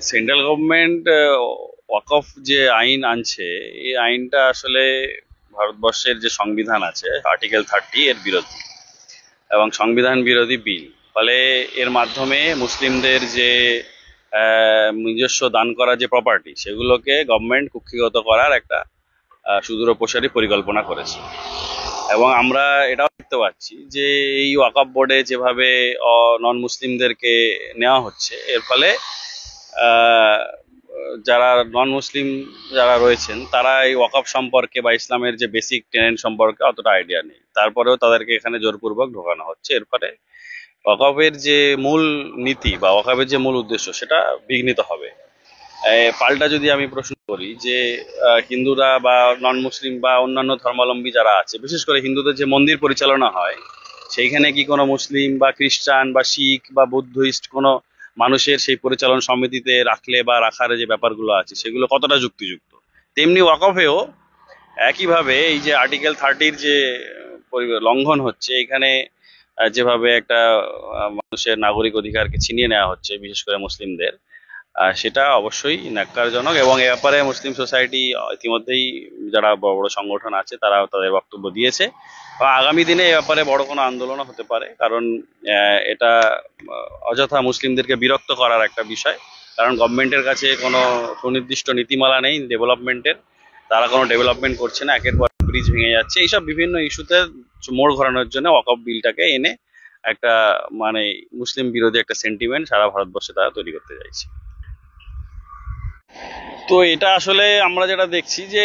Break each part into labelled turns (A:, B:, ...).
A: Central government ওয়াকফ যে আইন আনছে, এই আইনটা আসলে ভারতবর্ষের যে সংবিধান আছে আর্টিকেল 30 এর বিরোধী এবং সংবিধান বিরোধী বিল। ফলে এর মাধ্যমে মুসলিমদের যে নিজস্ব দান করা যে প্রপার্টি, সেগুলোকে গভর্নমেন্ট কুক্ষিগত করার একটা সুদূরপ্রসারী পরিকল্পনা করেছে। এবং আমরা এটাও দেখতে পাচ্ছি যে এই ওয়াকফ বোর্ডে যেভাবে নন মুসলিমদেরকে নেওয়া হচ্ছে, এর ফলে আহ, যারা নন মুসলিম যারা রয়েছেন তারা এই ওয়াকফ সম্পর্কে বা ইসলামের যে বেসিক টেনেন্ট সম্পর্কে অতটা আইডিয়া নেই, তারপরেও তাদেরকে এখানে জোরপূর্বক ঢোকানো হচ্ছে। এর ফলে ওয়াকফের যে মূল নীতি বা ওয়াকফের যে মূল উদ্দেশ্য সেটা বিঘ্নিত হবে। পাল্টা যদি আমি প্রশ্ন করি যে হিন্দুরা বা নন মুসলিম বা অন্যান্য ধর্মাবলম্বী যারা আছে, বিশেষ করে হিন্দুদের যে মন্দির পরিচালনা হয়, সেইখানে কি কোনো মুসলিম বা খ্রিস্টান বা শিখ বা বুদ্ধিস্ট কোনো মানুষের সেই পরিচালন সমিতিতে রাখলে বা রাখার যে ব্যাপারগুলো আছে সেগুলো কতটা যুক্তিযুক্ত? তেমনি ওয়াকফেও একইভাবে এই যে আর্টিকেল 30-র যে লঙ্ঘন হচ্ছে, এখানে যেভাবে একটা মানুষের নাগরিক অধিকারকে ছিনিয়ে নেওয়া হচ্ছে বিশেষ করে মুসলিমদের, সেটা অবশ্যই ন্যাক্কারজনক। এবং এ ব্যাপারে মুসলিম সোসাইটি ইতিমধ্যেই যারা বড় বড় সংগঠন আছে তারা তাদের বক্তব্য দিয়েছে, এবং আগামী দিনে এ ব্যাপারে বড় কোনো আন্দোলনও হতে পারে। কারণ এটা অযথা মুসলিমদেরকে বিরক্ত করার একটা বিষয়। কারণ গভর্নমেন্টের কাছে কোনো সুনির্দিষ্ট নীতিমালা নেই ডেভেলপমেন্টের, তারা কোনো ডেভেলপমেন্ট করছে না, একের পর ব্রিজ ভেঙে যাচ্ছে। এইসব বিভিন্ন ইস্যুতে মোড় ঘোরানোর জন্য ওয়াকফ বিলটাকে এনে একটা মানে মুসলিম বিরোধী একটা সেন্টিমেন্ট সারা ভারতবর্ষে তারা তৈরি করতে চাইছে। তো এটা আসলে আমরা যেটা দেখছি যে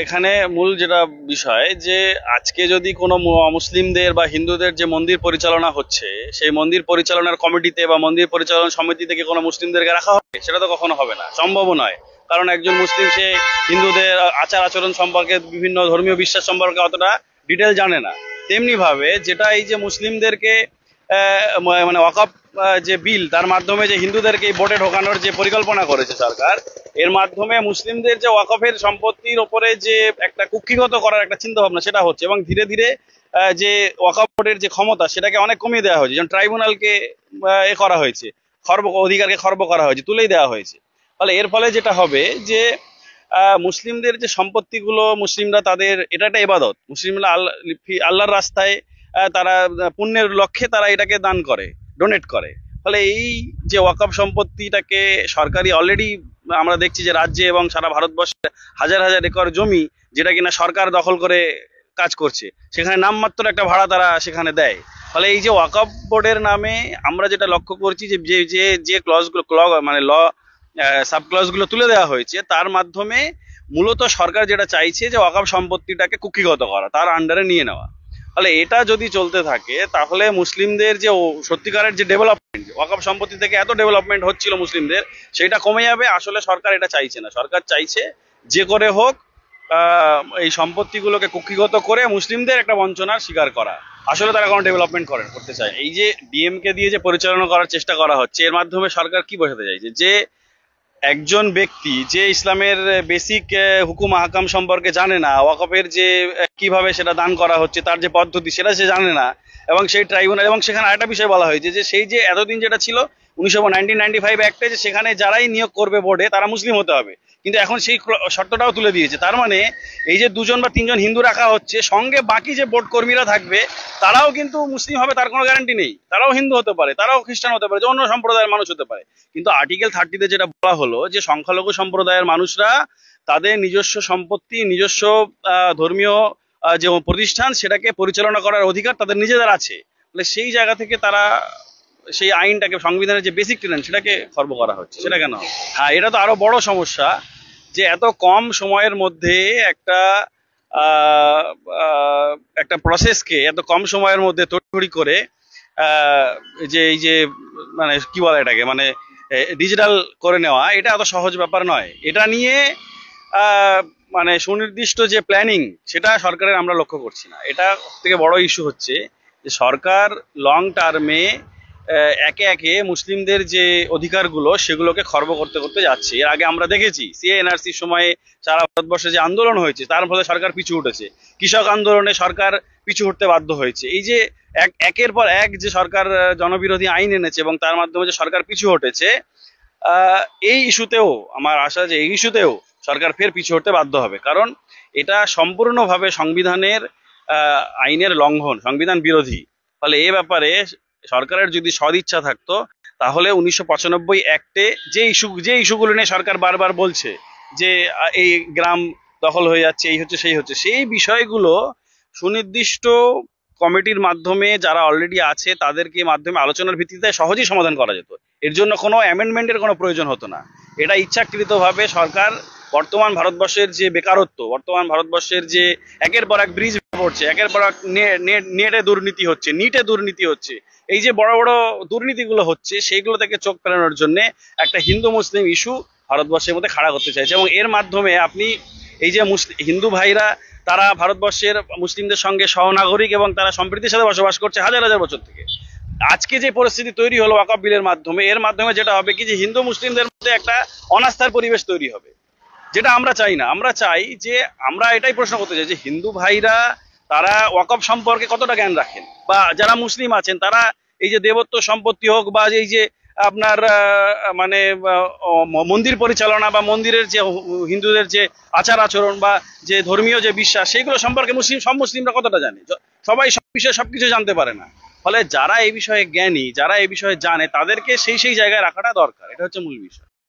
A: এখানে মূল যেটা বিষয় যে আজকে যদি কোনো মুসলিমদের বা হিন্দুদের যে মন্দির পরিচালনা হচ্ছে, সেই মন্দির পরিচালনার কমিটিতে বা মন্দির পরিচালনা সমিতি থেকে কোনো মুসলিমদেরকে রাখা হবে, সেটা তো কখনো হবে না, সম্ভব নয়। কারণ একজন মুসলিম সে হিন্দুদের আচার আচরণ সম্পর্কে, বিভিন্ন ধর্মীয় বিশ্বাস সম্পর্কে অতটা ডিটেল জানে না। তেমনি ভাবে যেটা এই যে মুসলিমদেরকে মানে ওয়াকফ যে বিল, তার মাধ্যমে যে হিন্দুদেরকে এই বোর্ডে ঢোকানোর যে পরিকল্পনা করেছে সরকার, এর মাধ্যমে মুসলিমদের যে ওয়াকফের সম্পত্তির ওপরে যে একটা কুক্ষিগত করার একটা চিন্তা ভাবনা সেটা হচ্ছে। এবং ধীরে ধীরে যে ওয়াকফ বোর্ডের যে ক্ষমতা সেটাকে অনেক কমিয়ে দেওয়া হয়েছে, যেমন ট্রাইব্যুনালকে এ করা হয়েছে, অধিকারকে খর্ব করা হয়েছে, তুলেই দেওয়া হয়েছে। ফলে এর ফলে যেটা হবে যে মুসলিমদের যে সম্পত্তিগুলো, মুসলিমরা তাদের এটা একটা ইবাদত, মুসলিমরা আল্লাহর রাস্তায় তারা পুণ্যের লক্ষ্যে তারা এটাকে দান করে, ডোনেট করে। ফলে এই যে ওয়াকফ সম্পত্তিটাকে সরকারি অলরেডি আমরা দেখছি যে রাজ্যে এবং সারা ভারতবর্ষে হাজার হাজার একর জমি যেটা কিনা সরকার দখল করে কাজ করছে, সেখানে নামমাত্র একটা ভাড়া তারা সেখানে দেয়। ফলে এই যে ওয়াকফ বোর্ডের নামে আমরা যেটা লক্ষ্য করছি যে যে যে ক্লজগুলো মানে সাব ক্লজগুলো তুলে দেওয়া হয়েছে, তার মাধ্যমে মূলত সরকার যেটা চাইছে যে ওয়াকফ সম্পত্তিটাকে কুক্ষিগত করা, তার আন্ডারে নিয়ে নেওয়া। ফলে এটা যদি চলতে থাকে তাহলে মুসলিমদের যে সত্যিকারের যে ডেভেলপমেন্ট, ওয়াকফ সম্পত্তি থেকে এত ডেভেলপমেন্ট হচ্ছিল মুসলিমদের, সেটা কমে যাবে। আসলে সরকার এটা চাইছে না, সরকার চাইছে যে করে হোক এই সম্পত্তিগুলোকে কুক্ষিগত করে মুসলিমদের একটা বঞ্চনার শিকার করা। আসলে তারা কোনো ডেভেলপমেন্ট করতে চায়। এই যে ডিএমকে দিয়ে যে পরিচালনা করার চেষ্টা করা হচ্ছে, এর মাধ্যমে সরকার কি বোঝাতে চাইছে যে একজন ব্যক্তি যে ইসলামের বেসিক হুকুম আহকাম সম্পর্কে জানে না, ওয়াকফের যে কিভাবে সেটা দান করা হচ্ছে তার যে পদ্ধতি সেটা সে জানে না, এবং সেই ট্রাইব্যুনাল, এবং সেখানে আরেকটা বিষয় বলা হয়েছে যে সেই যে এতদিন যেটা ছিল 1995 অ্যাক্টে, যে সেখানে যারাই নিয়োগ করবে বোর্ডে তারা মুসলিম হতে হবে, কিন্তু এখন সেই শর্তটাও তুলে দিয়েছে। তার মানে এই যে 2জন বা 3জন হিন্দু রাখা হচ্ছে, সঙ্গে বাকি যে বোর্ড কর্মীরা থাকবে তারাও কিন্তু মুসলিম হবে তার কোনো গ্যারান্টি নেই, তারাও হিন্দু হতে পারে, তারাও খ্রিস্টান হতে পারে, যে অন্য সম্প্রদায়ের মানুষ হতে পারে। কিন্তু আর্টিকেল 30-তে যেটা বলা হলো যে সংখ্যালঘু সম্প্রদায়ের মানুষরা তাদের নিজস্ব সম্পত্তি, নিজস্ব ধর্মীয় যে প্রতিষ্ঠান সেটাকে পরিচালনা করার অধিকার তাদের নিজেদের আছে। মানে সেই জায়গা থেকে তারা সেই আইনটাকে, সংবিধানের যে বেসিক টেনেন্ট সেটাকে খর্ব করা হচ্ছে, সেটা কেন? হ্যাঁ, এটা তো আরো বড় সমস্যা যে এত কম সময়ের মধ্যে একটা একটা প্রসেসকে এত কম সময়ের মধ্যে তড়িঘড়ি করে যে এই যে মানে কি বলে এটাকে, মানে ডিজিটাল করে নেওয়া, এটা এত সহজ ব্যাপার নয়। এটা নিয়ে মানে সুনির্দিষ্ট যে প্ল্যানিং সেটা সরকারের আমরা লক্ষ্য করছি না। এটা থেকে বড় ইস্যু হচ্ছে যে সরকার লং টার্মে একে একে মুসলিমদের যে অধিকারগুলো সেগুলোকে খর্ব করতে করতে যাচ্ছে। এর আগে আমরা দেখেছি সিএ এনআরসির সময়ে সারা ভারতবর্ষে যে আন্দোলন হয়েছে তার ফলে সরকার পিছু উঠেছে, কৃষক আন্দোলনে সরকার পিছু উঠতে বাধ্য হয়েছে। এই যে একের পর এক যে সরকার জনবিরোধী আইন এনেছে এবং তার মাধ্যমে যে সরকার পিছু হটেছে, এই ইস্যুতেও আমার আশা যে এই ইস্যুতেও সরকার ফের পিছু হটতে বাধ্য হবে, কারণ এটা সম্পূর্ণভাবে সংবিধানের আইনের লঙ্ঘন, সংবিধান বিরোধী। ফলে এ ব্যাপারে সরকারের যদি সদিচ্ছা থাকতো, তাহলে 1995 অ্যাক্টে যে ইস্যুগুলো নিয়ে সরকার বারবার বলছে যে এই গ্রাম দখল হয়ে যাচ্ছে, এই হচ্ছে সেই হচ্ছে, সেই বিষয়গুলো সুনির্দিষ্ট কমিটির মাধ্যমে যারা অলরেডি আছে তাদেরকে মাধ্যমে আলোচনার ভিত্তিতে সহজেই সমাধান করা যেত। এর জন্য কোনো অ্যামেন্ডমেন্টের কোনো প্রয়োজন হতো না। এটা ইচ্ছাকৃতভাবে সরকার বর্তমান ভারতবর্ষের যে বেকারত্ব, বর্তমান ভারতবর্ষের যে একের পর এক ব্রিজ পড়ছে, একের পর এক নেটে দুর্নীতি হচ্ছে, নিটে দুর্নীতি হচ্ছে, এই যে বড় বড় দুর্নীতিগুলো হচ্ছে সেইগুলো থেকে চোখ ফেরানোর জন্য একটা হিন্দু মুসলিম ইস্যু ভারতবর্ষের মধ্যে খাড়া করতে চাইছে। এবং এর মাধ্যমে আপনি এই যে হিন্দু ভাইরা তারা ভারতবর্ষের মুসলিমদের সঙ্গে সহনাগরিক এবং তারা সম্প্রীতির সাথে বসবাস করছে হাজার হাজার বছর থেকে। আজকে যে পরিস্থিতি তৈরি হলো ওয়াকফ বিলের মাধ্যমে, এর মাধ্যমে যেটা হবে কি যে হিন্দু মুসলিমদের মধ্যে একটা অনাস্থার পরিবেশ তৈরি হবে, যেটা আমরা চাই না। আমরা চাই যে, আমরা এটাই প্রশ্ন করতে চাই যে হিন্দু ভাইরা তারা ওয়াকফ সম্পর্কে কতটা জ্ঞান রাখেন, বা যারা মুসলিম আছেন তারা এই যে দেবত্ব সম্পত্তি হোক বা এই যে আপনার মানে মন্দির পরিচালনা বা মন্দিরের যে হিন্দুদের যে আচার আচরণ বা যে ধর্মীয় যে বিশ্বাস, সেইগুলো সম্পর্কে সব মুসলিমরা কতটা জানে? সবাই সব বিষয়ে সবকিছু জানতে পারে না। ফলে যারা এই বিষয়ে জ্ঞানী, যারা এই বিষয়ে জানে, তাদেরকে সেই জায়গায় রাখাটা দরকার। এটা হচ্ছে মূল বিষয়।